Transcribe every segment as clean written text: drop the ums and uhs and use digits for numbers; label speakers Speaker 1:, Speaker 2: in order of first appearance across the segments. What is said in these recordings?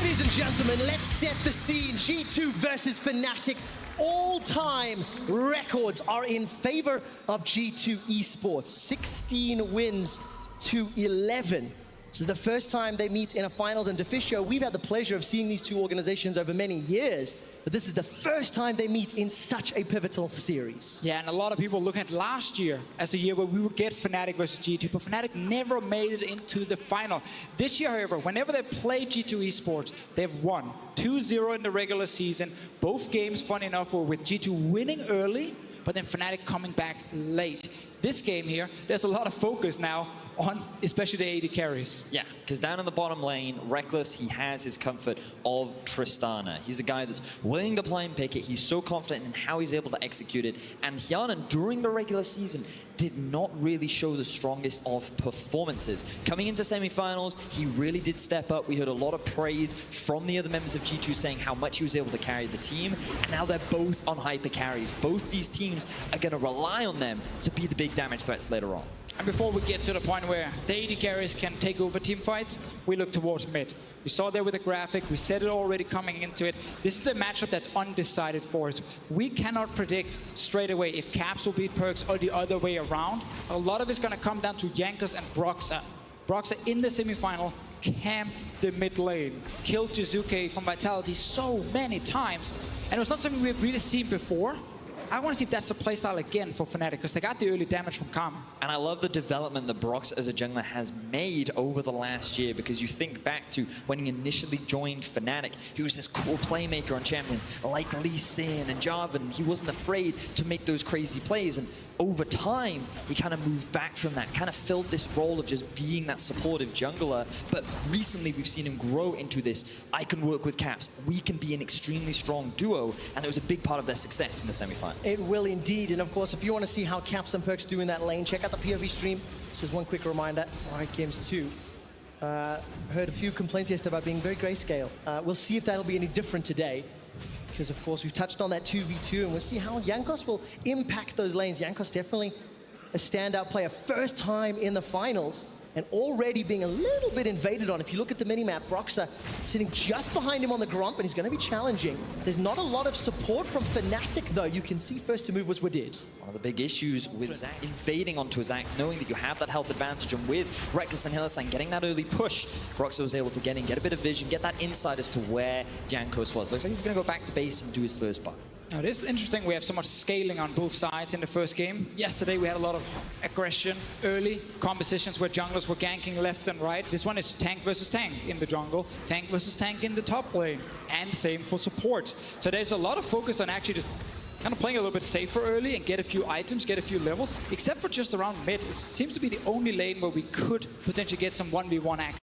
Speaker 1: Ladies and gentlemen, let's set the scene. G2 versus Fnatic. All-time records are in favor of G2 esports. 16 wins to 11. This is the first time they meet in a finals, and Deficio, we've had the pleasure of seeing these two organizations over many years, but this is the first time they meet in such a pivotal series.
Speaker 2: Yeah, and a lot of people look at last year as a year where we would get Fnatic versus G2, but Fnatic never made it into the final. This year, however, whenever they play G2 esports, they've won 2-0 in the regular season. Both games, funny enough, were with G2 winning early, but then Fnatic coming back late. This game here, there's a lot of focus now on especially the AD carries.
Speaker 3: Yeah, because down in the bottom lane, Reckless, he has his comfort of Tristana. He's a guy that's willing to play and pick it. He's so confident in how he's able to execute it. And Annon, during the regular season, did not really show the strongest of performances. Coming into semifinals, he really did step up. We heard a lot of praise from the other members of G2 saying how much he was able to carry the team. And now they're both on hyper carries. Both these teams are going to rely on them to be the big damage threats later on.
Speaker 2: And before we get to the point where the AD carries can take over team fights, we look towards mid. We saw there with the graphic, we said it already coming into it. This is a matchup that's undecided for us. We cannot predict straight away if Caps will beat Perkz or the other way around. A lot of it's going to come down to Jankos and Broxah. Broxah in the semifinal camped the mid lane, killed Jizuke from Vitality so many times. And it was not something we've really seen before. I want to see if that's the playstyle again for Fnatic, because they got the early damage from Karma.
Speaker 3: And I love the development that Brox as a jungler has made over the last year, because you think back to when he initially joined Fnatic, he was this cool playmaker on champions like Lee Sin and Jarvan. He wasn't afraid to make those crazy plays, and over time, he kind of moved back from that, kind of filled this role of just being that supportive jungler. But recently, we've seen him grow into this, I can work with Caps, we can be an extremely strong duo, and it was a big part of their success in the semifinal.
Speaker 1: It will indeed, and of course, if you want to see how Caps and Perkz do in that lane, check out the POV stream. Just one quick reminder, Riot Games 2. Heard a few complaints yesterday about being very grayscale. We'll see if that'll be any different today, because of course we've touched on that 2v2, and we'll see how Jankos will impact those lanes. Jankos definitely a standout player, first time in the finals, and already being a little bit invaded on. If you look at the minimap, Broxah sitting just behind him on the Gromp, and he's going to be challenging. There's not a lot of support from Fnatic, though. You can see first to move was Wadid.
Speaker 3: One of the big issues with Zac invading onto Zac, knowing that you have that health advantage, and with Reckless and Hillesang getting that early push, Broxah was able to get in, get a bit of vision, get that insight as to where Jankos was. Looks like he's going to go back to base and do his first buy.
Speaker 2: Now, it is interesting we have so much scaling on both sides in the first game. Yesterday we had a lot of aggression, early compositions where junglers were ganking left and right. This one is tank versus tank in the jungle, tank versus tank in the top lane, and same for support. So there's a lot of focus on actually just kind of playing a little bit safer early and get a few items, get a few levels, except for just around mid. It seems to be the only lane where we could potentially get some 1v1 action.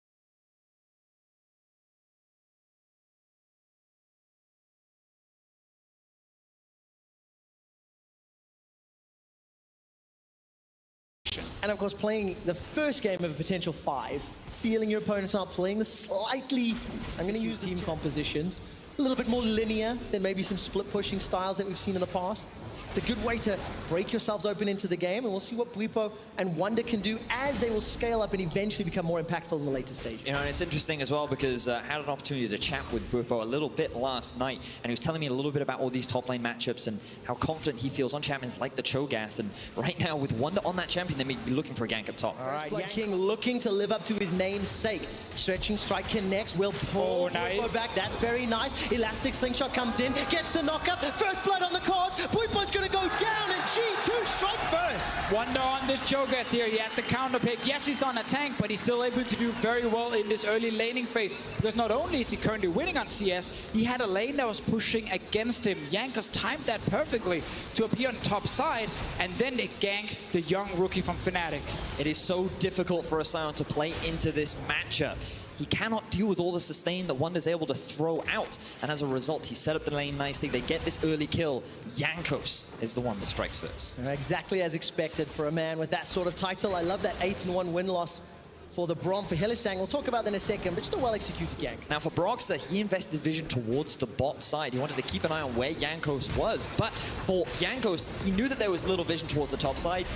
Speaker 1: And of course, playing the first game of a potential 5, feeling your opponents aren't playing the slightly, I'm going to use team compositions, a little bit more linear than maybe some split pushing styles that we've seen in the past. It's a good way to break yourselves open into the game, and we'll see what Bwipo and Wunder can do as they will scale up and eventually become more impactful in the later stage.
Speaker 3: You know, and it's interesting as well, because I had an opportunity to chat with Bwipo a little bit last night, and he was telling me a little bit about all these top lane matchups and how confident he feels on champions like the Cho'Gath. And right now, with Wunder on that champion, they may be looking for a gank up top.
Speaker 1: All right, Blood King looking to live up to his namesake. Stretching strike connects, will pull Bwipo back. That's very nice. Elastic slingshot comes in, gets the knockup. First blood on the cards. Bwipo's going to go down, and G2 strike first.
Speaker 2: Wunder on this Cho'Gath here. He had the counter pick. Yes, he's on a tank, but he's still able to do very well in this early laning phase. Because not only is he currently winning on CS, he had a lane that was pushing against him. Jankos timed that perfectly to appear on the top side, and then they gank the young rookie from Fnatic.
Speaker 3: It is so difficult for a Sion to play into this matchup. He cannot deal with all the sustain that Wunder's able to throw out, and as a result, he set up the lane nicely. They get this early kill. Jankos is the one that strikes first.
Speaker 1: Exactly as expected for a man with that sort of title. I love that 8-1 win-loss for the Brom. For Hillesang, we'll talk about that in a second, but just a well-executed gank.
Speaker 3: Now for Broxah, he invested vision towards the bot side. He wanted to keep an eye on where Jankos was, but for Jankos, he knew that there was little vision towards the top side.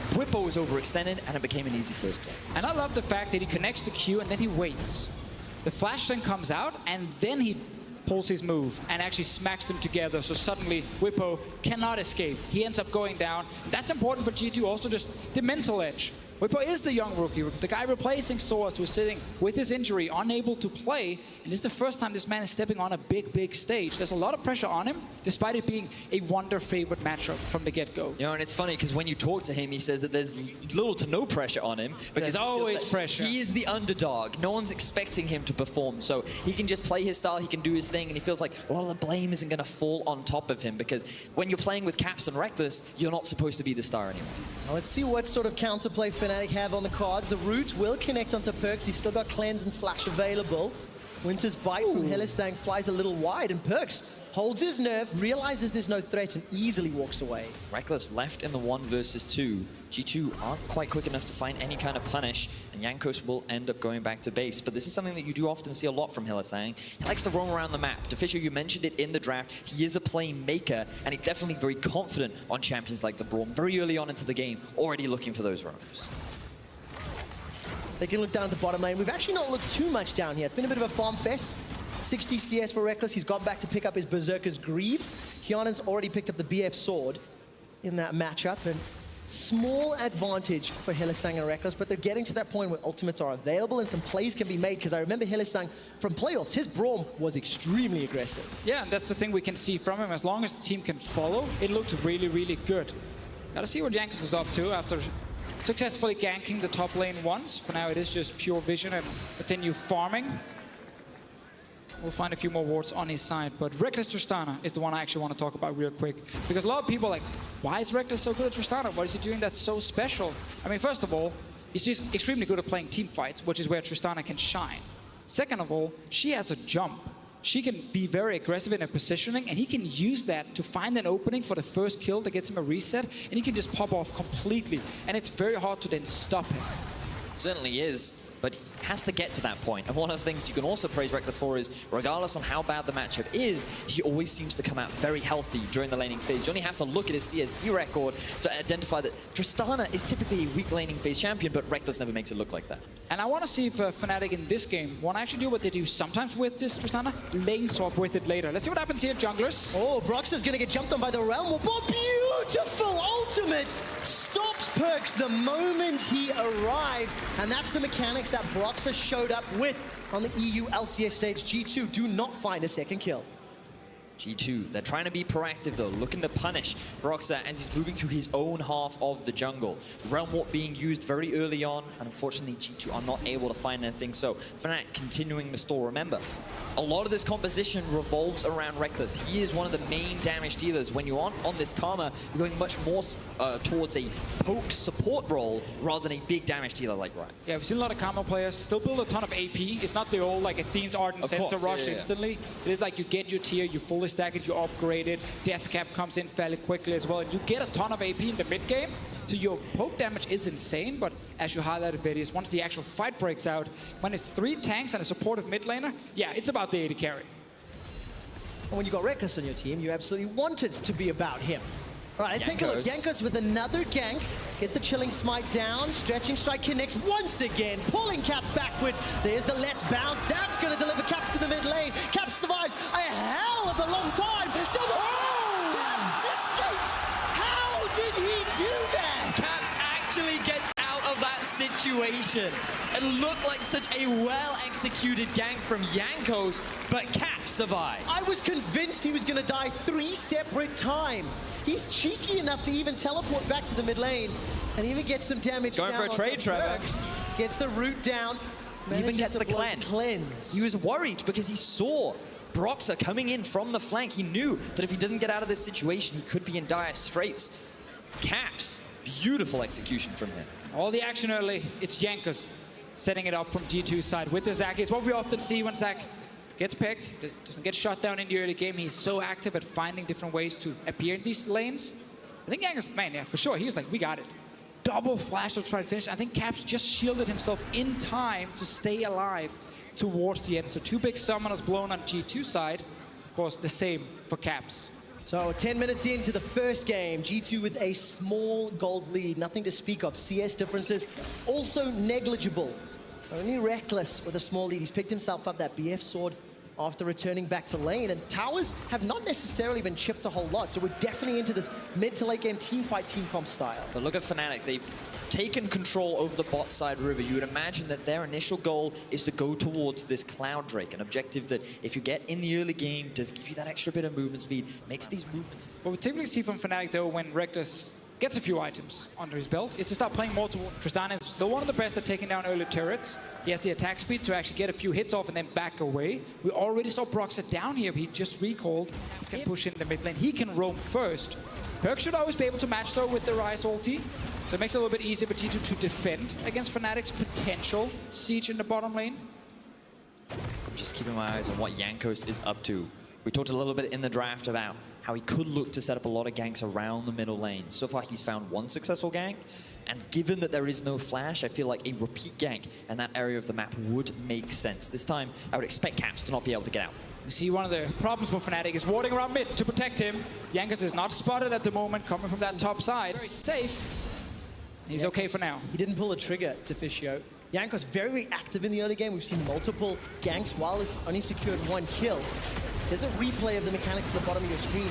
Speaker 3: Bwipo was overextended, and it became an easy first play.
Speaker 2: And I love the fact that he connects the Q and then he waits. The flash then comes out, and then he pulls his move and actually smacks them together. So suddenly, Whippo cannot escape. He ends up going down. That's important for G2, also just the mental edge. Whippo is the young rookie, the guy replacing Source, who's sitting with his injury, unable to play. And it's the first time this man is stepping on a big stage. There's a lot of pressure on him, despite it being a Wonder favorite matchup from the get-go.
Speaker 3: You know, and it's funny because when you talk to him, he says that there's little to no pressure on him. Because
Speaker 2: There's always pressure.
Speaker 3: He is the underdog. No one's expecting him to perform. So he can just play his style, he can do his thing, and he feels like a lot of the blame isn't going to fall on top of him. Because when you're playing with Caps and Reckless, you're not supposed to be the star anymore.
Speaker 1: Now let's see what sort of counterplay Fnatic have on the cards. The root will connect onto Perks. He's still got Cleanse and Flash available. Winter's Bite from Hylissang flies a little wide, and Perks holds his nerve, realizes there's no threat, and easily walks away.
Speaker 3: Reckless left in the 1 versus 2. G2 aren't quite quick enough to find any kind of punish, and Jankos will end up going back to base. But this is something that you do often see a lot from Hylissang. He likes to roam around the map. Deficio, you mentioned it in the draft. He is a playmaker, and he's definitely very confident on champions like the Braum. Very early on into the game, already looking for those roams.
Speaker 1: Taking a look down at the bottom lane. We've actually not looked too much down here. It's been a bit of a farm fest. 60 CS for Reckless. He's gone back to pick up his Berserker's Greaves. Hyunan's already picked up the BF Sword in that matchup. And small advantage for Hylissang and Reckless, but they're getting to that point where ultimates are available and some plays can be made, because I remember Hylissang from playoffs, his Braum was extremely aggressive.
Speaker 2: Yeah, and that's the thing we can see from him. As long as the team can follow, it looks really good. Gotta see what Jankos is up to after successfully ganking the top lane once. For now, it is just pure vision and continue farming. We'll find a few more wards on his side, but Reckless Tristana is the one I actually want to talk about real quick. Because a lot of people are like, why is Reckless so good at Tristana? What is he doing that's so special? I mean, first of all, he's just extremely good at playing team fights, which is where Tristana can shine. Second of all, she has a jump. She can be very aggressive in her positioning, and he can use that to find an opening for the first kill that gets him a reset, and he can just pop off completely. And it's very hard to then stop him.
Speaker 3: It certainly is, but he has to get to that point. And one of the things you can also praise Reckless for is, regardless on how bad the matchup is, he always seems to come out very healthy during the laning phase. You only have to look at his CSD record to identify that Tristana is typically a weak laning phase champion, but Reckless never makes it look like that.
Speaker 2: And I want to see if Fnatic in this game want to actually do what they do sometimes with this Tristana, lane swap with it later. Let's see what happens here, junglers.
Speaker 1: Oh, Broxah's going to get jumped on by the Realm Warp. Oh, beautiful ultimate! Stops Perks the moment he arrives. And that's the mechanics that Broxah showed up with on the EU LCS stage. G2 do not find a second kill.
Speaker 3: G2, they're trying to be proactive though, looking to punish Broxah as he's moving through his own half of the jungle. Realm Warp being used very early on, and unfortunately G2 are not able to find anything, so Fnatic continuing to stall. Remember, a lot of this composition revolves around Reckless. He is one of the main damage dealers. When you're on this Karma, you're going much more towards a poke support role rather than a big damage dealer like Ryland.
Speaker 2: Yeah, we've seen a lot of Karma players still build a ton of AP. It's not the old like Athene's Ardent Center rush instantly. It is like you get your tier, you fully stack it, you upgrade it, Death Cap comes in fairly quickly as well, and you get a ton of AP in the mid game. So your poke damage is insane, but as you highlighted, Vidius, once the actual fight breaks out, when it's 3 tanks and a supportive mid laner, yeah, it's about the AD carry.
Speaker 1: And when you got Reckless on your team, you absolutely want it to be about him. All right, let's take a look. Jankos with another gank. Gets the Chilling Smite down. Stretching Strike connects once again. Pulling Caps backwards. There's the Let's Bounce. That's going to deliver Caps to the mid lane. Caps survives a hell of a long time. Double. Caps escaped. How did he do that?
Speaker 3: Caps actually gets out of that situation. It looked like such a well-executed gank from Jankos, but Caps survived.
Speaker 1: I was convinced he was going to die 3 separate times. He's cheeky enough to even teleport back to the mid lane and even get some damage.
Speaker 3: Going for a trade, Trevor.
Speaker 1: Gets the root down.
Speaker 3: Even gets the cleanse. He was worried because he saw Broxah coming in from the flank. He knew that if he didn't get out of this situation, he could be in dire straits. Caps, beautiful execution from him.
Speaker 2: All the action early, it's Jankos setting it up from G2's side with the Zac. It's what we often see when Zac gets picked, doesn't get shot down in the early game. He's so active at finding different ways to appear in these lanes. I think Jankos, man, yeah, for sure, he was like, we got it. Double flash to try to finish. I think Caps just shielded himself in time to stay alive towards the end. So 2 big summoners blown on G2 side. Of course, the same for Caps.
Speaker 1: So 10 minutes into the first game, G2 with a small gold lead, nothing to speak of. CS differences also negligible Only Reckless with a small lead. He's picked himself up that BF sword after returning back to lane, and towers have not necessarily been chipped a whole lot, so we're definitely into this mid to late game team fight, team comp style.
Speaker 3: But look at Fnatic. They've taken control over the bot side river. You would imagine that their initial goal is to go towards this Cloud Drake, an objective that if you get in the early game does give you that extra bit of movement speed, makes these movements.
Speaker 2: What we typically see from Fnatic though when Reckless gets a few items under his belt is to start playing more towards Tristana. Is still one of the best at taking down early turrets. He has the attack speed to actually get a few hits off and then back away. We already saw Broxah down here. He just recalled. He can push in the mid lane. He can roam first. Perk should always be able to match though with the Ryze ulti. So it makes it a little bit easier for G2 to defend against Fnatic's potential siege in the bottom lane.
Speaker 3: I'm just keeping my eyes on what Jankos is up to. We talked a little bit in the draft about how he could look to set up a lot of ganks around the middle lane. So far, he's found one successful gank. And given that there is no flash, I feel like a repeat gank in that area of the map would make sense. This time, I would expect Caps to not be able to get out.
Speaker 2: We see one of the problems for Fnatic is warding around mid to protect him. Jankos is not spotted at the moment, coming from that top side. Very safe. He's okay for now.
Speaker 1: He didn't pull a trigger to Fishio. Jankos very active in the early game. We've seen multiple ganks while he's only secured one kill. There's a replay of the mechanics at the bottom of your screen.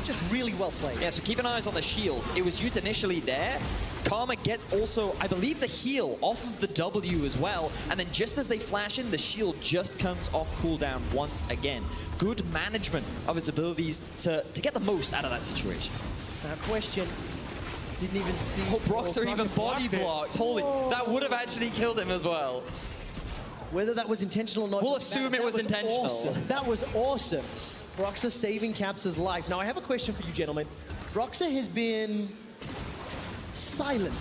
Speaker 1: Just really well played.
Speaker 3: Yeah, so keep an eye on the shield. It was used initially there. Karma gets also, I believe, the heal off of the W as well. And then just as they flash in, the shield just comes off cooldown once again. Good management of his abilities to get the most out of that situation.
Speaker 1: Now, question. Didn't even see.
Speaker 3: Oh, Broxah even body blocked. Holy, that would have actually killed him as well.
Speaker 1: Whether that was intentional or not.
Speaker 3: We'll assume it was intentional.
Speaker 1: Awesome. That was awesome. Broxah saving Caps' life. Now, I have a question for you, gentlemen. Broxah has been silent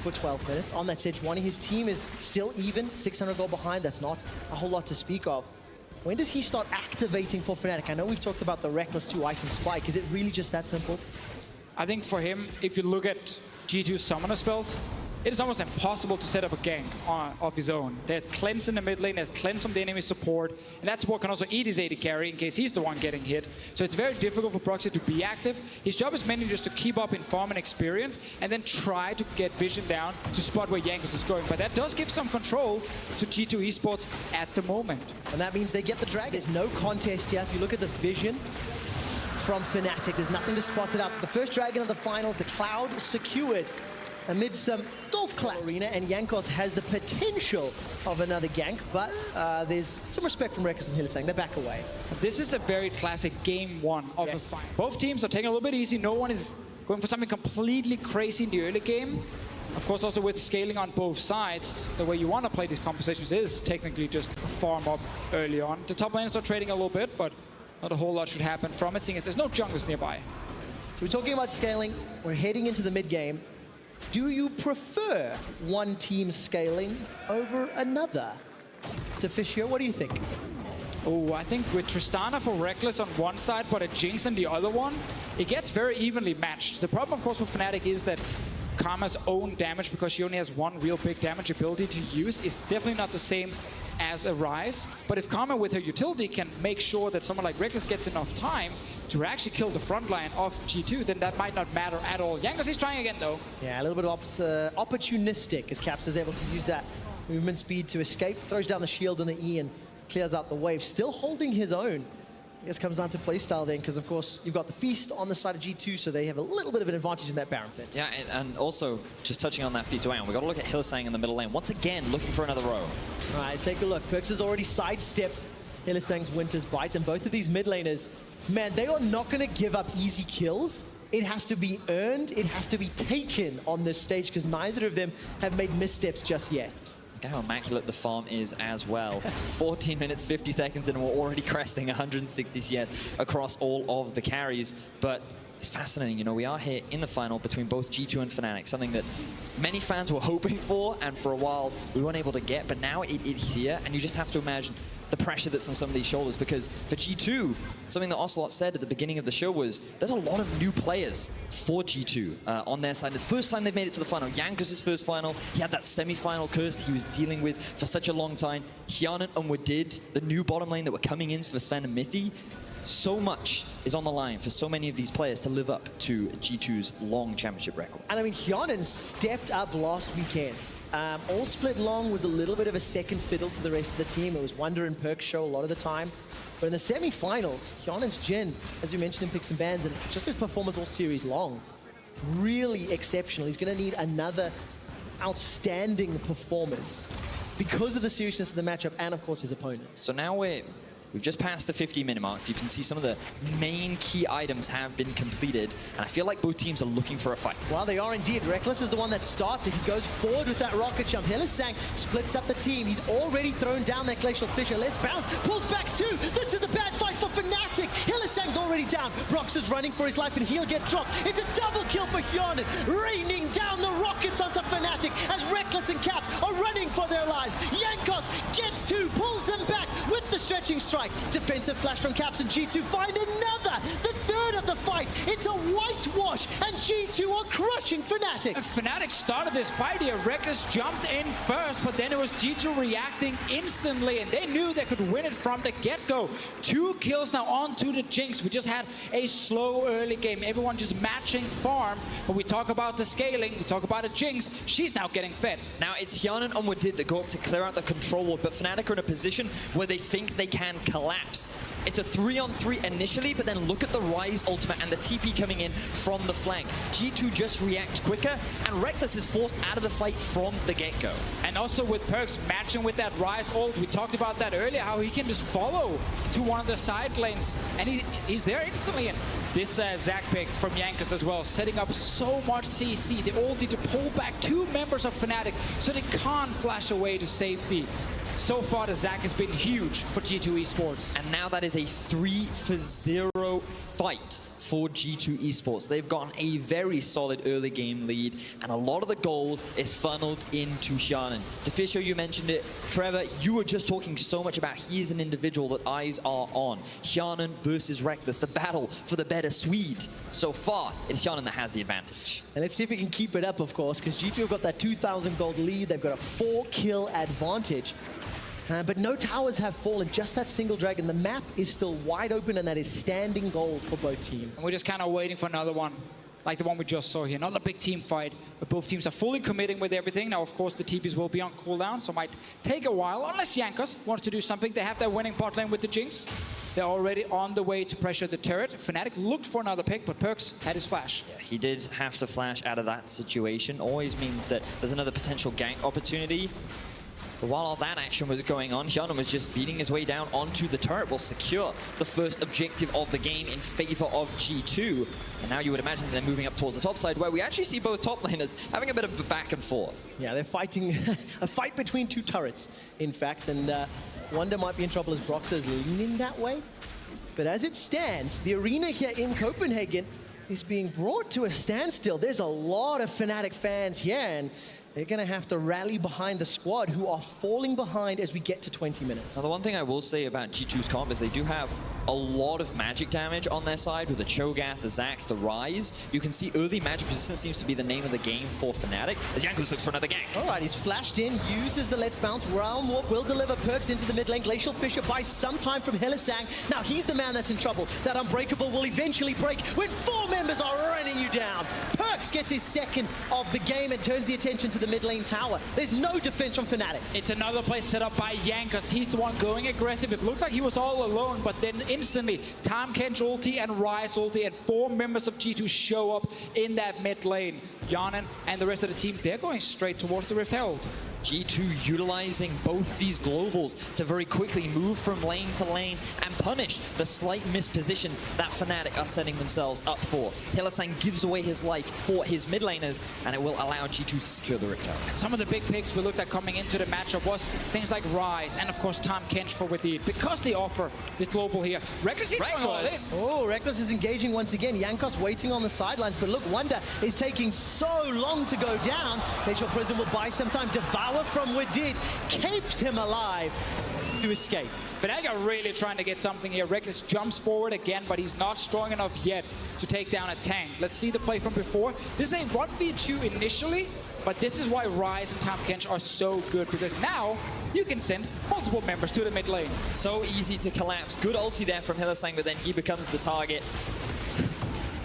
Speaker 1: for 12 minutes on that Sejuani. His team is still even, 600 gold behind. That's not a whole lot to speak of. When does he start activating for Fnatic? I know we've talked about the Reckless 2-item spike. Is it really just that simple?
Speaker 2: I think for him, if you look at G2's summoner spells, it is almost impossible to set up a gank of his own. There's cleanse in the mid lane, there's cleanse from the enemy support, and that support can also eat his AD carry in case he's the one getting hit. So it's very difficult for Broxah to be active. His job is mainly just to keep up in farm and experience, and then try to get vision down to spot where Jankos is going. But that does give some control to G2 Esports at the moment.
Speaker 1: And that means they get the drag. There's no contest here. If you look at the vision from Fnatic, there's nothing to spot it out. So the first dragon of the finals, the Cloud secured amid some golf clap arena, and Jankos has the potential of another gank, but there's some respect from Reckless and Hillsang. They back away.
Speaker 2: This is a very classic game one of the final. Both teams are taking a little bit easy. No one is going for something completely crazy in the early game. Of course, also with scaling on both sides, the way you want to play these compositions is technically just farm up early on. The top laners are trading a little bit, but not a whole lot should happen from it, seeing as there's no junglers nearby.
Speaker 1: So we're talking about scaling. We're heading into the mid game. Do you prefer one team scaling over another? To Fishio, what do you think?
Speaker 2: Oh, I think with Tristana for Reckless on one side, but a Jinx on the other one, it gets very evenly matched. The problem, of course, with Fnatic is that Karma's own damage, because she only has one real big damage ability to use, is definitely not the same as a Ryze. But if Karma with her utility can make sure that someone like Reckless gets enough time to actually kill the front line of G2, then that might not matter at all. Jankos is trying again though.
Speaker 1: Yeah, a little bit of opportunistic as Caps is able to use that movement speed to escape, throws down the shield and the E and clears out the wave, still holding his own. I guess it comes down to playstyle then, because of course you've got the Feast on the side of G2, so they have a little bit of an advantage in that Baron pit.
Speaker 3: Yeah, and also, just touching on that Feast away, we've got to look at Hillsang in the middle lane. Once again, looking for another row.
Speaker 1: All right, let's take a look. Perks has already sidestepped Hillsang's Winter's Bite, and both of these mid laners, man, they are not going to give up easy kills. It has to be earned, it has to be taken on this stage, because neither of them have made missteps just yet.
Speaker 3: Look how immaculate the farm is as well. 14 minutes, 50 seconds, and we're already cresting 160 CS across all of the carries. But it's fascinating, you know, we are here in the final between both G2 and Fnatic, something that many fans were hoping for, and for a while we weren't able to get, but now it's here, and you just have to imagine the pressure that's on some of these shoulders, because for G2, something that Ocelot said at the beginning of the show was there's a lot of new players for G2 on their side. The first time they've made it to the final, Jankos' first final, he had that semi-final curse that he was dealing with for such a long time. Annon and Wadid, the new bottom lane that were coming in for Sven and Mithy. so much is on the line for so many of these players to live up to G2's long championship record.
Speaker 1: And I mean, Annon stepped up last weekend. All split long was a little bit of a second fiddle to the rest of the team. It was Wonder and Perk's show a lot of the time. But in the semi-finals, Annon's Jin, as you mentioned in Picks and Bans, and just his performance all series long, really exceptional. He's going to need another outstanding performance because of the seriousness of the matchup and, of course, his opponent.
Speaker 3: So now we've just passed the 50-minute mark. You can see some of the main key items have been completed, and I feel like both teams are looking for a fight.
Speaker 1: Well, they are indeed. Reckless is the one that starts it. He goes forward with that rocket jump. Hylissang splits up the team. He's already thrown down that Glacial Fissure. Let's bounce. Pulls back two. This is a bad fight for Fnatic. Hylissang's already down. Brox is running for his life, and he'll get dropped. It's a double kill for Hyonin. Raining down the rockets onto Fnatic as Reckless and Caps are running for their lives. Jankos gets two, pulls them back with the stretching strike. Defensive flash from Caps and G2 find another, the third of the fight. It's a whitewash, and G2 are crushing Fnatic.
Speaker 2: Fnatic started this fight here. Reckless jumped in first, but then it was G2 reacting instantly, and they knew they could win it from the get-go. 2 kills now onto the Jinx. We just had a slow early game. Everyone just matching farm. When we talk about the scaling, we talk about a Jinx. She's now getting fed.
Speaker 3: Now it's Hyonin and Wadid that go up to clear out the control ward, but Fnatic are in a position where they think they can collapse. It's a 3-on-3 initially, but then look at the Rise ultimate and the TP coming in from the flank. G2 just react quicker, and Reckless is forced out of the fight from the get-go.
Speaker 2: And also with Perks matching with that Rise ult, we talked about that earlier, how he can just follow to one of the side lanes, and he's there instantly. And this Zac pick from Jankos as well, setting up so much CC. The ulti to pull back 2 members of Fnatic so they can't flash away to safety. So far, the Zac has been huge for G2 Esports.
Speaker 3: And now that is a 3-0 fight for G2 Esports. They've gotten a very solid early game lead, and a lot of the gold is funneled into Hyonin. DeFisher, you mentioned it. Trevor, you were just talking so much about he is an individual that eyes are on. Hyonin versus Reckless, the battle for the better Swede. So far, it's Hyonin that has the advantage.
Speaker 1: And let's see if we can keep it up, of course, because G2 have got that 2,000 gold lead. They've got a 4-kill advantage. But no towers have fallen, just that single dragon. The map is still wide open, and that is standing gold for both teams.
Speaker 2: And we're just kind of waiting for another one, like the one we just saw here. Another big team fight, but both teams are fully committing with everything. Now, of course, the TPs will be on cooldown, so it might take a while, unless Jankos wants to do something. They have their winning bot lane with the Jinx. They're already on the way to pressure the turret. Fnatic looked for another pick, but Perks had his flash.
Speaker 3: Yeah, he did have to flash out of that situation. Always means that there's another potential gank opportunity. But while all that action was going on, Hyonin was just beating his way down onto the turret. Will secure the first objective of the game in favor of G2. And now you would imagine they're moving up towards the top side, where we actually see both top laners having a bit of a back and forth.
Speaker 1: Yeah, they're fighting a fight between 2 turrets, in fact. And Wonder might be in trouble as Brox is leaning that way. But as it stands, the arena here in Copenhagen is being brought to a standstill. There's a lot of Fnatic fans here, and they're going to have to rally behind the squad, who are falling behind as we get to 20 minutes.
Speaker 3: Now, the one thing I will say about G2's comp is they do have a lot of magic damage on their side with the Cho'Gath, the Zax, the Rise. You can see early magic resistance seems to be the name of the game for Fnatic, as Jankos looks for another gank.
Speaker 1: All right, he's flashed in, uses the Let's Bounce. Realm Warp will deliver Perks into the mid lane. Glacial Fissure buys some time from Hylissang. Now he's the man that's in trouble. That Unbreakable will eventually break when 4 members are running you down. Perks gets his second of the game and turns the attention to the mid lane tower. There's no defense from Fnatic.
Speaker 2: It's another play set up by Jankos. He's the one going aggressive. It looked like he was all alone, but then instantly, Kerch ulti and Rise ulti, and 4 members of G2 show up in that mid lane. Hyonin and the rest of the team, they're going straight towards the Rift Herald.
Speaker 3: G2 utilizing both these globals to very quickly move from lane to lane and punish the slight missed positions that Fnatic are setting themselves up for. Hylissang gives away his life for his mid laners, and it will allow G2 to secure the Rift Herald.
Speaker 2: Some of the big picks we looked at coming into the matchup was things like Rise and, of course, Kerch for Wadid, because the offer is global here. Reckless is going all in.
Speaker 1: Oh, Reckless is engaging once again. Jankos waiting on the sidelines, but look, Wonder is taking so long to go down. Glacial Prison will buy some time. Devour from Wadid keeps him alive to escape.
Speaker 2: Fnatic are really trying to get something here. Reckless jumps forward again, but he's not strong enough yet to take down a tank. Let's see the play from before. This is a 1v2 initially, but But this is why Ryze and Kerch are so good, because now you can send multiple members to the mid lane.
Speaker 3: So easy to collapse. Good ulti there from Hylissang, but then he becomes the target.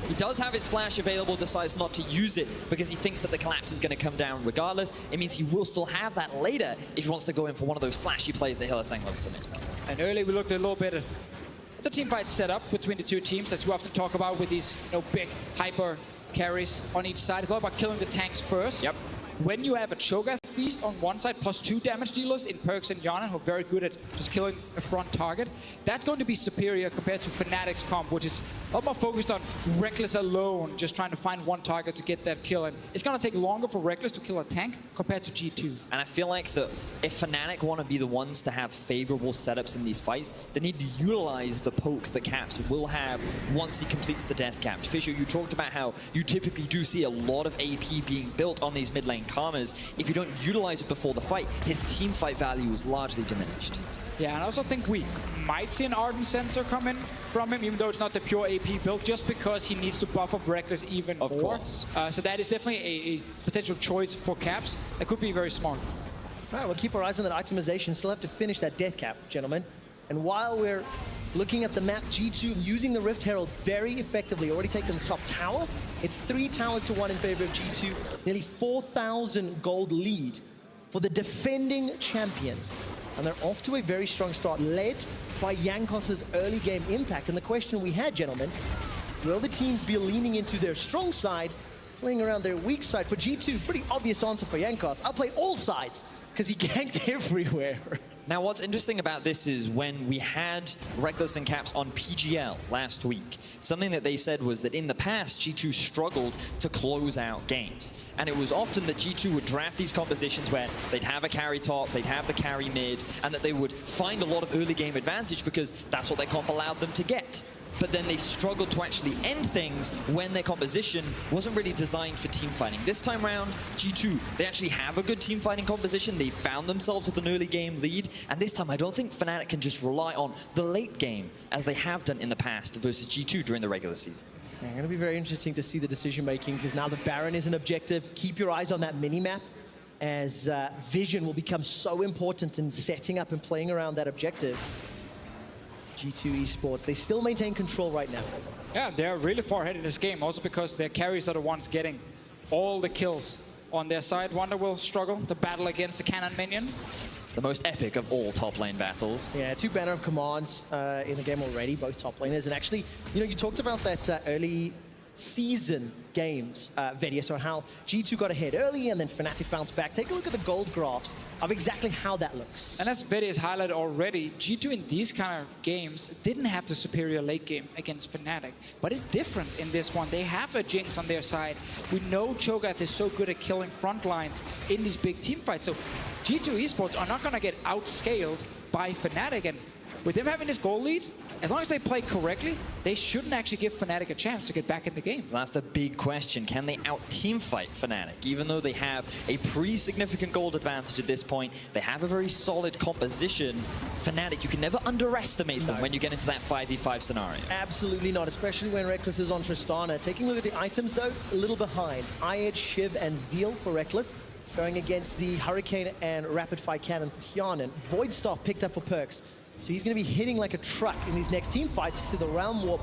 Speaker 3: He does have his flash available, decides not to use it because he thinks that the collapse is going to come down regardless. It means he will still have that later if he wants to go in for one of those flashy plays that Hylissang loves to make.
Speaker 2: And earlier we looked a little bit at the team fight setup between the two teams, as we often talk about with these big hyper carries on each side. It's all about killing the tanks first.
Speaker 3: Yep.
Speaker 2: When you have a Cho'Gath feast on one side plus 2 damage dealers in Perkz and Annon, who are very good at just killing a front target, that's going to be superior compared to Fnatic's comp, which is a lot more focused on Rekkles alone, just trying to find one target to get that kill. And it's going to take longer for Rekkles to kill a tank compared to G2.
Speaker 3: And I feel like that if Fnatic want to be the ones to have favorable setups in these fights, they need to utilize the poke that Caps will have once he completes the death cap. Fisher, you talked about how you typically do see a lot of AP being built on these mid lane Karmas. If you don't utilize it before the fight, his team fight value is largely diminished.
Speaker 2: Yeah, and I also think we might see an Ardent Sensor come in from him, even though it's not the pure AP build, just because he needs to buff up Rekkles even more.
Speaker 3: Of course.
Speaker 2: So that is definitely a potential choice for Caps. That could be very smart.
Speaker 1: All right, we'll keep our eyes on that itemization. Still have to finish that death cap, gentlemen. And while we're looking at the map, G2 using the Rift Herald very effectively, already taken the top tower. It's 3 towers to 1 in favor of G2. Nearly 4,000 gold lead for the defending champions. And they're off to a very strong start, led by Jankos' early game impact. And the question we had, gentlemen, will the teams be leaning into their strong side, playing around their weak side? For G2, pretty obvious answer for Jankos. I'll play all sides, because he ganked everywhere.
Speaker 3: Now, what's interesting about this is when we had Rekkles and Caps on PGL last week, something that they said was that in the past, G2 struggled to close out games. And it was often that G2 would draft these compositions where they'd have a carry top, they'd have the carry mid, and that they would find a lot of early game advantage because that's what their comp allowed them to get. But then they struggled to actually end things when their composition wasn't really designed for team fighting. This time around, G2, they actually have a good team fighting composition. They found themselves with an early game lead. And this time, I don't think Fnatic can just rely on the late game as they have done in the past versus G2 during the regular season.
Speaker 1: Yeah, going to be very interesting to see the decision making, because now the Baron is an objective. Keep your eyes on that mini-map, as vision will become so important in setting up and playing around that objective. G2 Esports, they still maintain control right now.
Speaker 2: Yeah, they're really far ahead in this game, also because their carries are the ones getting all the kills on their side. Wonder will struggle to battle against the cannon minion.
Speaker 3: The most epic of all top lane battles.
Speaker 1: Yeah, 2 banner of commands in the game already, both top laners. And actually, you talked about that early season games, Vedia, so how G2 got ahead early and then Fnatic bounced back. Take a look at the gold graphs of exactly how that looks.
Speaker 2: And as Vedia has highlighted already, G2 in these kind of games didn't have the superior late game against Fnatic, but it's different in this one. They have a Jinx on their side. We know Cho'Gath is so good at killing front lines in these big team fights, so G2 Esports are not going to get outscaled by Fnatic, and with them having this goal lead, as long as they play correctly, they shouldn't actually give Fnatic a chance to get back in the game.
Speaker 3: That's the big question. Can they out-team fight Fnatic? Even though they have a pretty significant gold advantage at this point, they have a very solid composition. Fnatic, you can never underestimate them when you get into that 5v5 scenario.
Speaker 1: Absolutely not, especially when Rekkles is on Tristana. Taking a look at the items, though, a little behind. Eye-Edge, Shiv, and Zeal for Rekkles, going against the Hurricane and Rapid Fire Cannon for Hyanin. Void Staff picked up for Perkz. So he's going to be hitting like a truck in these next team fights. You see the Realm Warp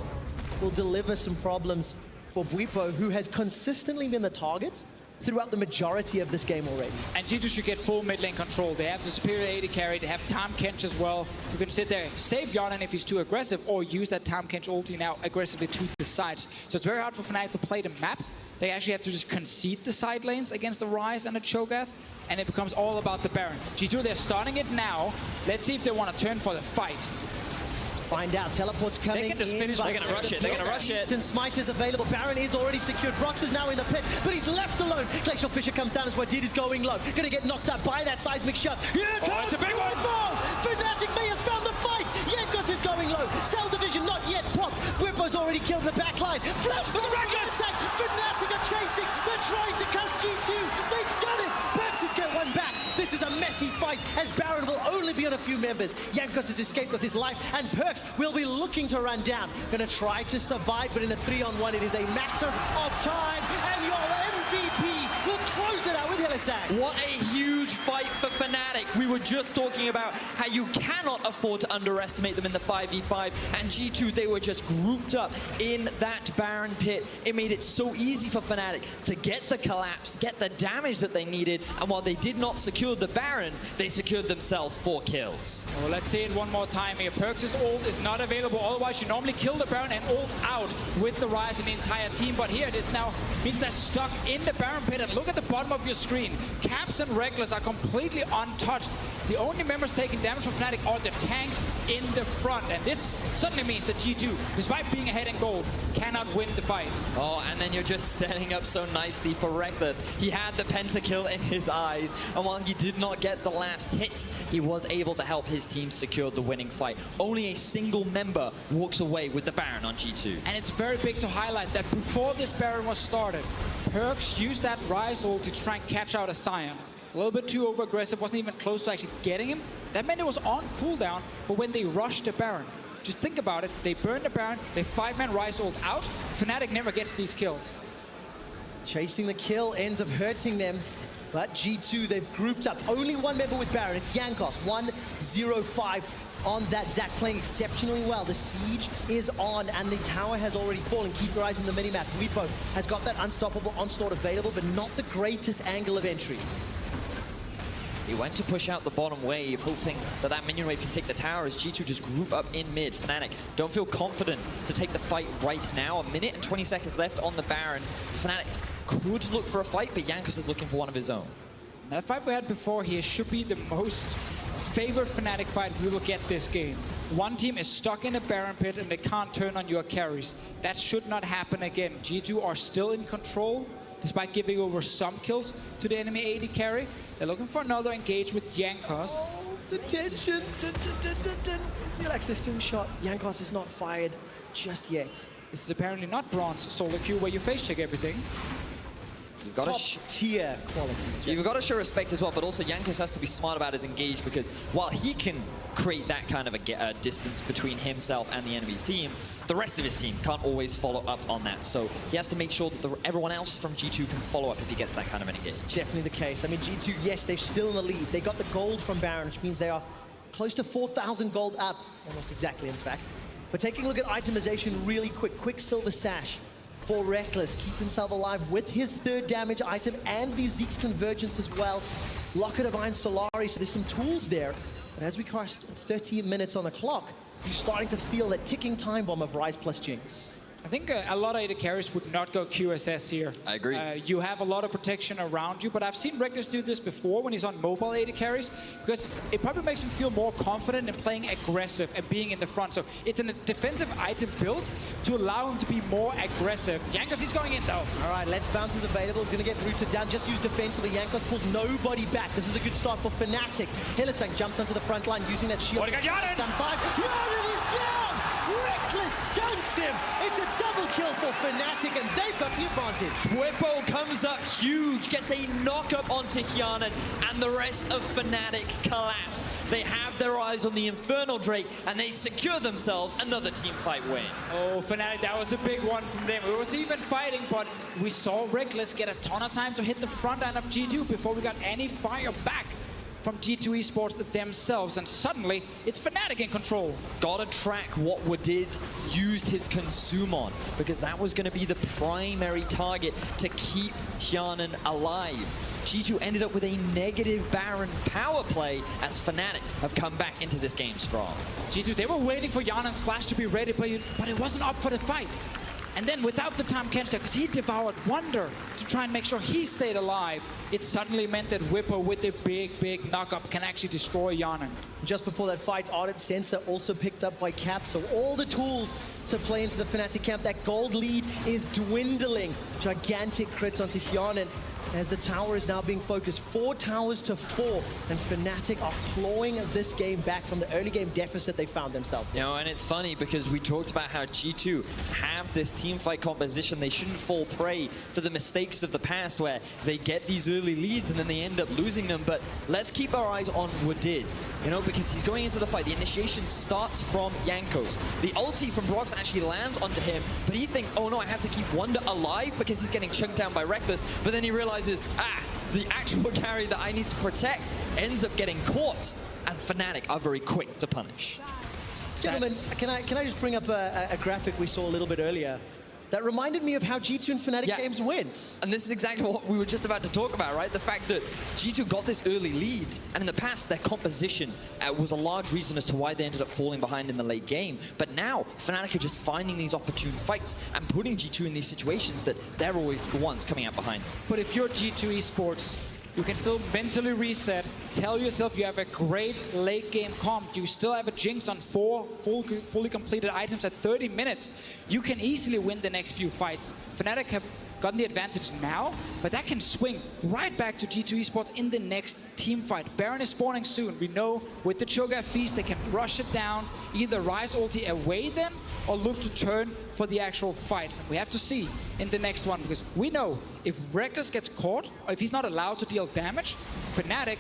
Speaker 1: will deliver some problems for Bwipo, who has consistently been the target throughout the majority of this game already.
Speaker 2: And G2 should get full mid lane control. They have the superior AD carry, they have Kerch as well. You can sit there, save Annon if he's too aggressive, or use that Kerch ulti now aggressively to the sides. So it's very hard for Fnatic to play the map. They actually have to just concede the side lanes against the Ryze and the Cho'Gath, and it becomes all about the Baron. G2, they're starting it now. Let's see if they want to turn for the fight.
Speaker 1: Find out. Teleport's coming.
Speaker 2: They can just finish.
Speaker 3: They're going to rush it. They're going to rush it.
Speaker 1: Instant Smite is available. Baron is already secured. Brox is now in the pit, but he's left alone. Glacial Fisher comes down as Wadid is going low. Going to get knocked out by that seismic shove. Here comes
Speaker 2: it's a big one.
Speaker 1: Fnatic may have found the fight. Jankos is going low. Cell division not yet popped. Bwipo's already killed the back line. Flash for the Rekkles. Fnatic are chasing. They're trying to cuss G2. They've done it. Perkz has got one back. This is a messy fight as Baron will only be on a few members. Jankos has escaped with his life, and Perkz will be looking to run down. Going to try to survive, but in a 3-on-1, it is a matter of time. And your MVP will close it out with Hylissang. Hilisak.
Speaker 3: What a huge fight for Fnatic. We were just talking about how you cannot afford to underestimate them in the 5v5. And G2, they were just grouped up in that Baron pit. It made it so easy for Fnatic to get the collapse, get the damage that they needed. And while they did not secure the Baron, they secured themselves 4 kills.
Speaker 2: Well, let's see it one more time here. Perks' ult is not available. Otherwise, you normally kill the Baron and ult out with the Ryze and the entire team. But here it is now means they're stuck in the Baron pit. And look at the bottom of your screen. Caps and Reckless are completely untouched. The only members taking damage from Fnatic are the tanks in the front. And this suddenly means that G2, despite being ahead in gold, cannot win the fight.
Speaker 3: Oh, and then you're just setting up so nicely for Reckless. He had the pentakill in his eyes, and while he did not get the last hits, he was able to help his team secure the winning fight. Only a single member walks away with the Baron on G2.
Speaker 2: And it's very big to highlight that before this Baron was started, Perks used that Ryze ult to try and catch out a Sion. A little bit too over-aggressive, wasn't even close to actually getting him. That meant it was on cooldown, but when they rushed the Baron, just think about it, they burn the Baron, they 5-man Ryze ult out, Fnatic never gets these kills.
Speaker 1: Chasing the kill ends up hurting them, but G2, they've grouped up. Only one member with Baron, it's Jankos, 1-0-5 on that. Zac playing exceptionally well. The siege is on, and the tower has already fallen. Keep your eyes on the minimap. Repo has got that unstoppable onslaught available, but not the greatest angle of entry.
Speaker 3: He went to push out the bottom wave, hoping that that minion wave can take the tower as G2 just group up in mid. Fnatic don't feel confident to take the fight right now. A minute and 20 seconds left on the Baron. Fnatic could look for a fight, but Jankos is looking for one of his own.
Speaker 2: That fight we had before here should be the most favored Fnatic fight we will get this game. One team is stuck in a Baron pit and they can't turn on your carries. That should not happen again. G2 are still in control, despite giving over some kills to the enemy AD carry. They're looking for another engage with Jankos.
Speaker 1: Oh, the tension. The Alexis shot. Jankos is not fired just yet.
Speaker 2: This is apparently not bronze solo queue where you face check everything.
Speaker 3: You've got
Speaker 1: Top tier quality.
Speaker 3: You've got to show respect as well, but also Jankos has to be smart about his engage, because while he can create that kind of a distance between himself and the enemy team, the rest of his team can't always follow up on that. So he has to make sure that everyone else from G2 can follow up if he gets that kind of an engage.
Speaker 1: Definitely the case. I mean, G2, yes, they're still in the lead. They got the gold from Baron, which means they are close to 4,000 gold up. Almost exactly, in fact. But taking a look at itemization really quick. Quicksilver Sash for Reckless. Keep himself alive with his 3rd damage item and the Zeke's Convergence as well. Locket of Iron Solari, so there's some tools there. And as we crossed 30 minutes on the clock, you're starting to feel that ticking time bomb of Ryze plus Jinx.
Speaker 2: I think a lot of AD carries would not go QSS here.
Speaker 3: I agree.
Speaker 2: You have a lot of protection around you, but I've seen Reckless do this before when he's on mobile AD carries, because it probably makes him feel more confident in playing aggressive and being in the front. So it's a defensive item built to allow him to be more aggressive. Jankos is going in though.
Speaker 1: All right, Let's Bounce is available. He's going to get rooted down. Just use defensively. Jankos pulls nobody back. This is a good start for Fnatic. Hilisak jumps onto the front line using that shield. Some time. Jaden is down! Reckless dunks him! It's a double kill for Fnatic, and they've got the advantage.
Speaker 3: Whippo comes up huge, gets a knock-up onto Hyanan, and the rest of Fnatic collapse. They have their eyes on the Infernal Drake, and they secure themselves another team fight win.
Speaker 2: Oh, Fnatic, that was a big one from them. It was even fighting, but we saw Reckless get a ton of time to hit the front end of G2 before we got any fire back from G2 Esports themselves, and suddenly it's Fnatic in control.
Speaker 3: Gotta track what Wadid used his consume on, because that was going to be the primary target to keep Hyanan alive. G2 ended up with a negative Baron power play as Fnatic have come back into this game strong.
Speaker 2: G2, they were waiting for Hyanan's flash to be ready, but it wasn't up for the fight. And then without the time Kerch, because he devoured Wonder to try and make sure he stayed alive, it suddenly meant that Whippo with a big knock-up can actually destroy Hyanan.
Speaker 1: Just before that fight, Audit Sensor also picked up by Cap, so all the tools to play into the Fnatic camp. That gold lead is dwindling. Gigantic crits onto Hyanan as the tower is now being focused. 4 towers to 4, and Fnatic are clawing this game back from the early game deficit they found themselves in.
Speaker 3: You know, and it's funny because we talked about how G2 have this team fight composition. They shouldn't fall prey to the mistakes of the past where they get these early leads and then they end up losing them. But let's keep our eyes on Wadid, you know, because he's going into the fight. The initiation starts from Jankos. The ulti from Brox actually lands onto him, but he thinks, oh no, I have to keep Wonder alive because he's getting chunked down by Reckless. But then he realizes, the actual carry that I need to protect ends up getting caught, and Fnatic are very quick to punish.
Speaker 1: Gentlemen, can I just bring up a graphic we saw a little bit earlier that reminded me of how G2 and Fnatic games went?
Speaker 3: And this is exactly what we were just about to talk about, right? The fact that G2 got this early lead, and in the past, their composition was a large reason as to why they ended up falling behind in the late game. But now, Fnatic are just finding these opportune fights and putting G2 in these situations that they're always the ones coming out behind.
Speaker 2: But if you're G2 Esports, you can still mentally reset, tell yourself you have a great late game comp, you still have a Jinx on 4 fully completed items at 30 minutes. You can easily win the next few fights. Fnatic have gotten the advantage now, but that can swing right back to G2 Esports in the next team fight. Baron is spawning soon. We know with the Cho'Gath Feast, they can rush it down, either Rise ulti away them, or look to turn for the actual fight. We have to see in the next one, because we know if Reckless gets caught, or if he's not allowed to deal damage, Fnatic,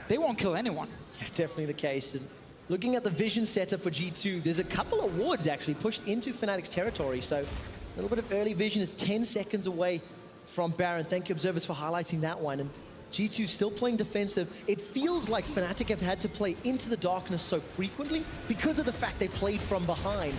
Speaker 2: they won't kill anyone.
Speaker 1: Yeah, definitely the case. And looking at the vision setup for G2, there's a couple of wards actually pushed into Fnatic's territory, so a little bit of early vision is 10 seconds away from Baron. Thank you, observers, for highlighting that one. And G2 still playing defensive. It feels like Fnatic have had to play into the darkness so frequently because of the fact they played from behind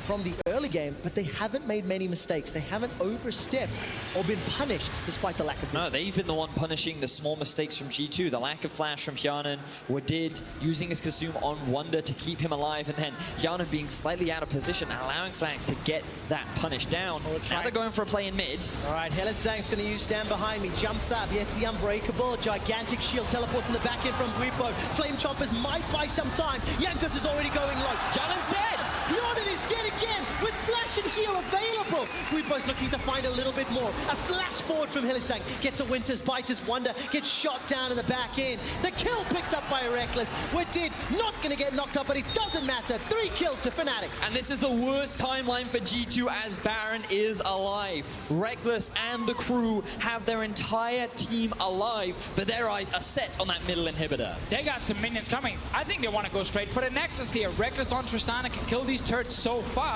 Speaker 1: from the early game, but they haven't made many mistakes. They haven't overstepped or been punished despite the lack of vision.
Speaker 3: No, they've been the one punishing the small mistakes from G2. The lack of flash from Hyanon, Wadid using his consume on Wonder to keep him alive, and then Hyanon being slightly out of position, allowing Fnatic to get that punish down. Now they're going for a play in mid.
Speaker 1: All right, Hellistang's going to use stand behind me. Jumps up, yet the unbreakable. Gigantic shield teleports in the back end from Guipo. Flame Chompers might buy some time. Jankos is already going low.
Speaker 3: Hyonon's dead!
Speaker 1: Hyanon is dead again with flash and heal available. Guipo's looking to find a little bit more. A flash forward from Hellistang. Gets a Winter's Bite as Wonder gets shot down in the back end. The kill picked up by Reckless. Wadid not going to get knocked up, but it doesn't matter. 3 kills to Fnatic.
Speaker 3: And this is the worst timeline for G2 as Baron is alive. Reckless and the crew have their entire team alive, but their eyes are set on that middle inhibitor.
Speaker 2: They got some minions coming. I think they want to go straight for the Nexus here. Reckless on Tristana can kill these turrets so fast.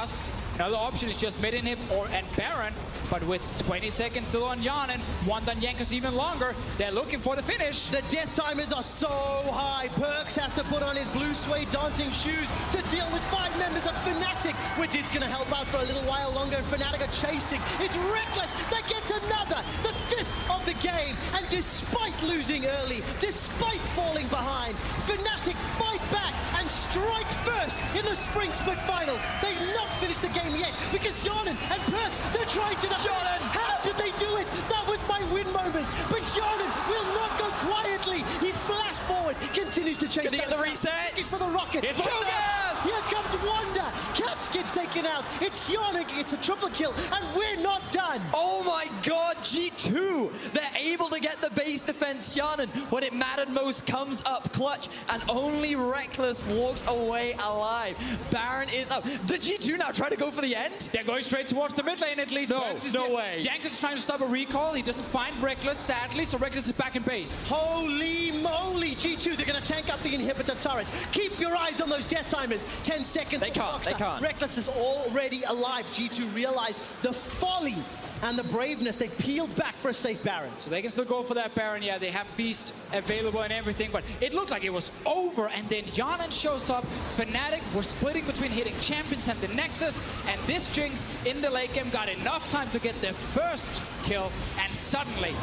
Speaker 2: Another option is just mid inhib and Baron, but with 20 seconds still on Jan and one on Jankos even longer, they're looking for the finish.
Speaker 1: The death timers are so high. Perks has to put on his blue suede dancing shoes to deal with 5 members of Fnatic. Wadid's going to help out for a little while longer, and Fnatic are chasing. It's Reckless that gets another, the 5th of the game. And despite losing early, despite falling behind, Fnatic fight back and strike first in the Spring Split Finals. They've not finished the game yet because Hyanon and Perks, they're trying to...
Speaker 3: Hyanon!
Speaker 1: How did they do it? That was my win moment. But Hyanon will not go quietly. He flashed forward, continues to chase.
Speaker 3: Gonna get the reset.
Speaker 1: Looking for the rocket.
Speaker 2: It's
Speaker 1: Cho'Gath! Here comes Wonder. Caps gets taken out. It's Hyanon gets a triple kill, and we're not done.
Speaker 3: Oh my god, G2! They're able to get the base defense. Hyanon, when it mattered most, comes up clutch, and only Reckless walks away alive. Baron is up. Did G2 now try to go for the end?
Speaker 2: They're going straight towards the mid lane at least.
Speaker 3: No way.
Speaker 2: Jankos is trying to stop a recall. He doesn't find Reckless, sadly, so Reckless is back in base.
Speaker 1: Holy moly, G2, they're going to tank up the inhibitor turret. Keep your eyes on those death timers. 10 seconds.
Speaker 3: They can't.
Speaker 1: Reckless is already alive. G2 realize the folly and the braveness. They've peeled back for a safe Baron.
Speaker 2: So they can still go for that Baron. Yeah, they have Feast available and everything, but it looked like it was over, and then Hyanon shows up. Fnatic were splitting between hitting Champions and the Nexus, and this Jinx in the late game got enough time to get their first kill, and suddenly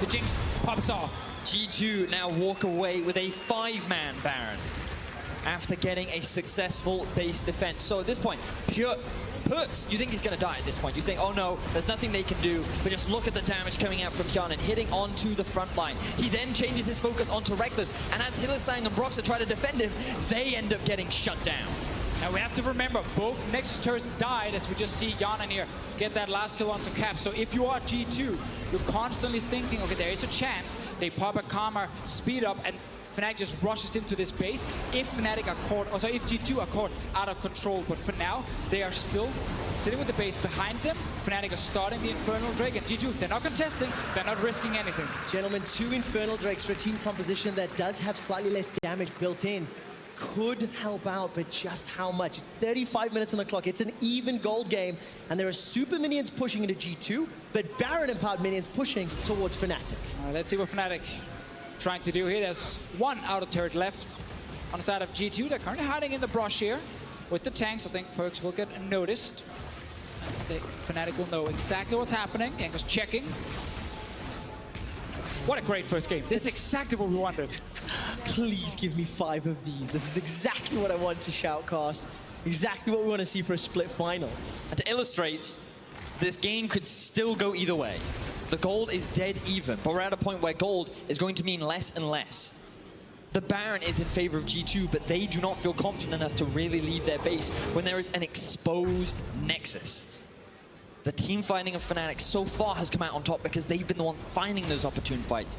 Speaker 2: the Jinx pops off.
Speaker 3: G2 now walk away with a 5-man Baron after getting a successful base defense. So at this point, Perks, you think he's going to die at this point. You think, oh no, there's nothing they can do, but just look at the damage coming out from Hyanon, hitting onto the front line. He then changes his focus onto Reckless, and as Hillesang and Broxah try to defend him, they end up getting shut down.
Speaker 2: Now we have to remember, both Nexus turrets died, as we just see Hyanon here get that last kill onto Cap. So if you are G2, you're constantly thinking, okay, there is a chance they pop a Karma, speed up, and Fnatic just rushes into this base if Fnatic are caught, or sorry, if G2 are caught out of control. But for now, they are still sitting with the base behind them. Fnatic are starting the Infernal Drake, and G2, they're not contesting, they're not risking anything.
Speaker 1: Gentlemen, 2 Infernal Drakes for a team composition that does have slightly less damage built in. could help out, but just how much? It's 35 minutes on the clock. It's an even gold game, and there are super minions pushing into G2, but Baron empowered minions pushing towards Fnatic.
Speaker 2: All right, let's see what Fnatic trying to do here. There's one outer turret left on the side of G2. They're currently hiding in the brush here with the tanks. I think Perkz will get noticed. Fnatic will know exactly what's happening. Yanko's checking. What a great first game. This is exactly what we wanted.
Speaker 1: Please give me 5 of these. This is exactly what I want to shoutcast. Exactly what we want to see for a split final.
Speaker 3: And to illustrate, this game could still go either way. The gold is dead even, but we're at a point where gold is going to mean less and less. The Baron is in favor of G2, but they do not feel confident enough to really leave their base when there is an exposed Nexus. The team fighting of Fnatic so far has come out on top because they've been the one finding those opportune fights.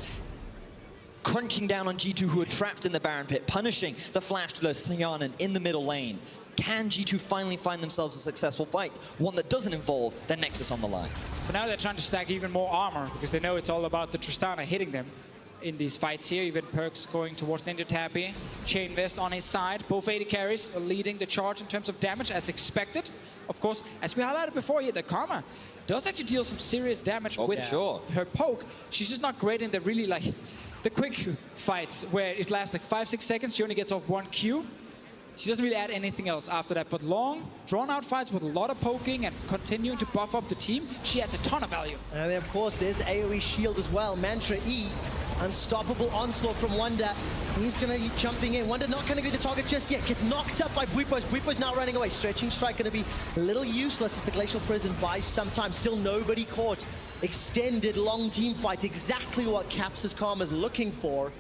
Speaker 3: Crunching down on G2, who are trapped in the Baron pit, punishing the flash to Annon in the middle lane. Can G2 finally find themselves a successful fight? One that doesn't involve their Nexus on the line.
Speaker 2: For now, they're trying to stack even more armor because they know it's all about the Tristana hitting them in these fights here. Even Perkz going towards Ninja Tappy. Chain Vest on his side. Both AD carries are leading the charge in terms of damage as expected. Of course, as we highlighted before here, the Karma does actually deal some serious damage with her poke. She's just not great in the really like the quick fights where it lasts like 5-6 seconds. She only gets off 1 Q. She doesn't really add anything else after that. But long, drawn-out fights with a lot of poking and continuing to buff up the team, she adds a ton of value.
Speaker 1: And then, of course, there's the AoE shield as well. Mantra E, unstoppable onslaught from Wonder. He's going to be jumping in. Wonder not going to be the target just yet. Gets knocked up by Bwipo's. Bwipo's now running away. Stretching Strike going to be a little useless as the Glacial Prison buys some time. Still nobody caught. Extended long team fight. Exactly what Caps' Karma's looking for.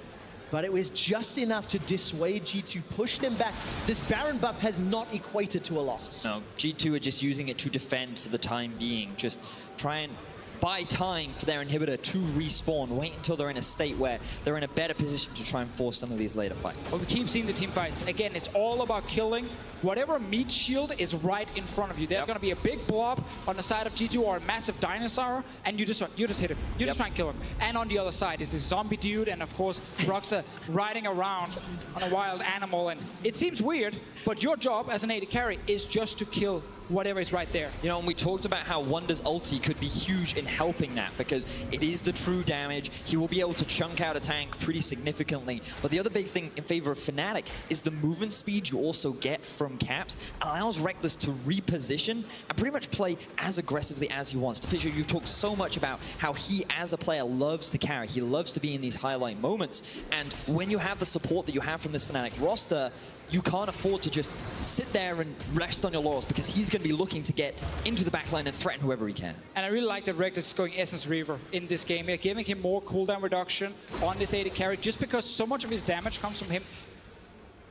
Speaker 1: But it was just enough to dissuade G2, push them back. This Baron buff has not equated to a lot.
Speaker 3: No, G2 are just using it to defend for the time being. Just try and buy time for their inhibitor to respawn. Wait until they're in a state where they're in a better position to try and force some of these later fights.
Speaker 2: Well, we keep seeing the team fights. Again, it's all about killing whatever meat shield is right in front of you. There's going to be a big blob on the side of G2 or a massive dinosaur, and you just hit him. You just try and kill him. And on the other side is this zombie dude, and of course, Roxa riding around on a wild animal. And it seems weird, but your job as an AD carry is just to kill whatever is right there.
Speaker 3: You know, and we talked about how Wonder's ulti could be huge in helping that because it is the true damage. He will be able to chunk out a tank pretty significantly. But the other big thing in favor of Fnatic is the movement speed you also get from Caps allows Rekkles to reposition and pretty much play as aggressively as he wants. Fisher, you've talked so much about how he, as a player, loves to carry. He loves to be in these highlight moments. And when you have the support that you have from this Fnatic roster, you can't afford to just sit there and rest on your laurels because he's going to be looking to get into the backline and threaten whoever he can.
Speaker 2: And I really like that Rekkles is going Essence Reaver in this game here, giving him more cooldown reduction on this AD carry just because so much of his damage comes from him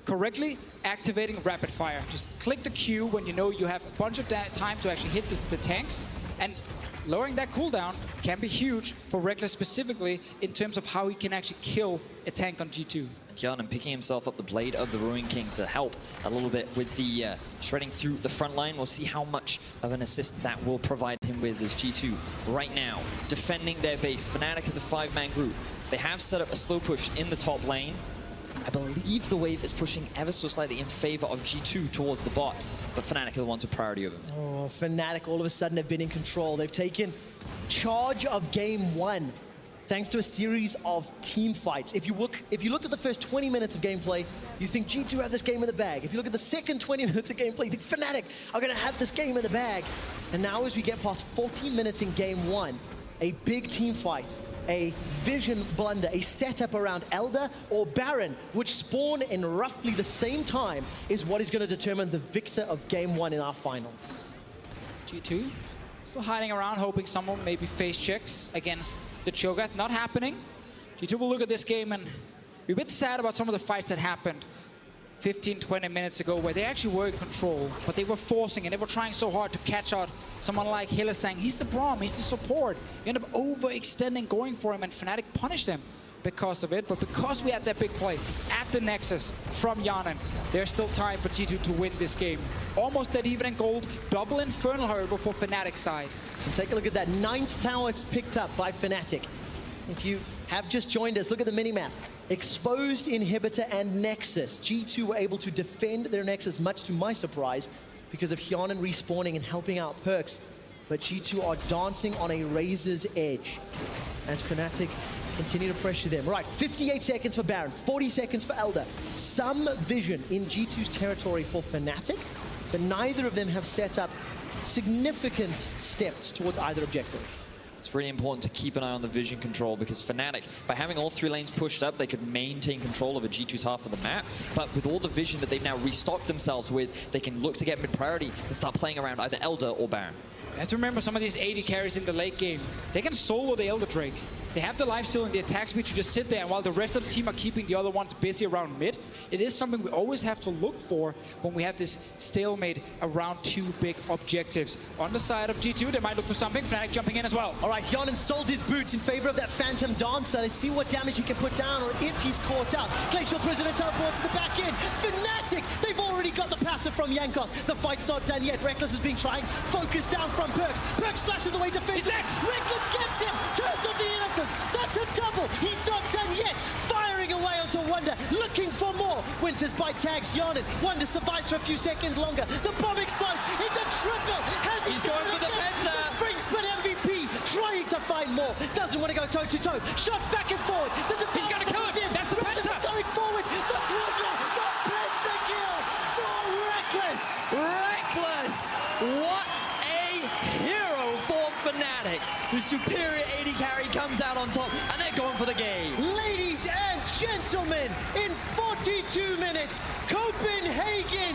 Speaker 2: correctly activating rapid fire. Just click the Q when you know you have a bunch of time to actually hit the tanks, and lowering that cooldown can be huge for Rekkles specifically in terms of how he can actually kill a tank on G2.
Speaker 3: Annon picking himself up the Blade of the Ruin King to help a little bit with the shredding through the front line. We'll see how much of an assist that will provide him with as G2 right now defending their base. Fnatic is a 5-man group. They have set up a slow push in the top lane. I believe the wave is pushing ever so slightly in favor of G2 towards the bot, but Fnatic are the ones with priority over them.
Speaker 1: Oh, Fnatic all of a sudden have been in control. They've taken charge of game 1. Thanks to a series of team fights. If you looked at the first 20 minutes of gameplay, you think G2 have this game in the bag. If you look at the second 20 minutes of gameplay, you think Fnatic are going to have this game in the bag. And now as we get past 14 minutes in game 1, a big team fight, a vision blunder, a setup around Elder or Baron, which spawn in roughly the same time, is what is going to determine the victor of game 1 in our finals.
Speaker 2: G2 still hiding around, hoping someone maybe face checks against the Cho'Gath. Not happening. G2 will look at this game and be a bit sad about some of the fights that happened 15-20 minutes ago where they actually were in control, but they were forcing and they were trying so hard to catch out someone like Hylissang. He's the Braum, he's the support. You end up overextending, going for him, and Fnatic punished them because of it. But because we had that big play at the Nexus from Jaden, there's still time for G2 to win this game. Almost dead even in gold. Double Infernal, however, for Fnatic's side.
Speaker 1: And take a look at that. 9th tower is picked up by Fnatic. If you have just joined us, look at the minimap. Exposed Inhibitor and Nexus. G2 were able to defend their Nexus, much to my surprise, because of Annon respawning and helping out Perks. But G2 are dancing on a razor's edge as Fnatic continue to pressure them. Right, 58 seconds for Baron, 40 seconds for Elder. Some vision in G2's territory for Fnatic, but neither of them have set up significant steps towards either objective.
Speaker 3: It's really important to keep an eye on the vision control because Fnatic, by having all 3 lanes pushed up, they could maintain control over G2's half of the map. But with all the vision that they've now restocked themselves with, they can look to get mid-priority and start playing around either Elder or Baron.
Speaker 2: You have to remember some of these AD carries in the late game. They can solo the Elder Drake. They have the lifesteal and the attack speed to just sit there, and while the rest of the team are keeping the other ones busy around mid, it is something we always have to look for when we have this stalemate around 2 big objectives. On the side of G2, they might look for something. Fnatic jumping in as well.
Speaker 1: All right, Annon sold his boots in favor of that Phantom Dancer. Let's see what damage he can put down or if he's caught out. Glacial Prisoner teleport to the back end. Fnatic, they've already got the passive from Jankos. The fight's not done yet. Reckless is being tried. Focus down from Perks. Perks flashes away defensive. Reckless gets him. Turns on the innocence. That's a double. He's not done yet. Firing away onto Wonder. Looking for more. Winter's bite tags Annon. Wonder survives for a few seconds longer. The bomb explodes. It's a triple. Has
Speaker 3: He's going for the penta.
Speaker 1: Brings but MVP trying to find more. Doesn't want to go toe to toe. Shot back and forward.
Speaker 2: He's going to kill it. That's the penta.
Speaker 1: Going forward. The quadra. The penta kill for Reckless.
Speaker 3: Reckless! What a hero for Fnatic. The superior AD carry comes out on top, and they're going for the game.
Speaker 1: Ladies and gentlemen, in 42 minutes, Copenhagen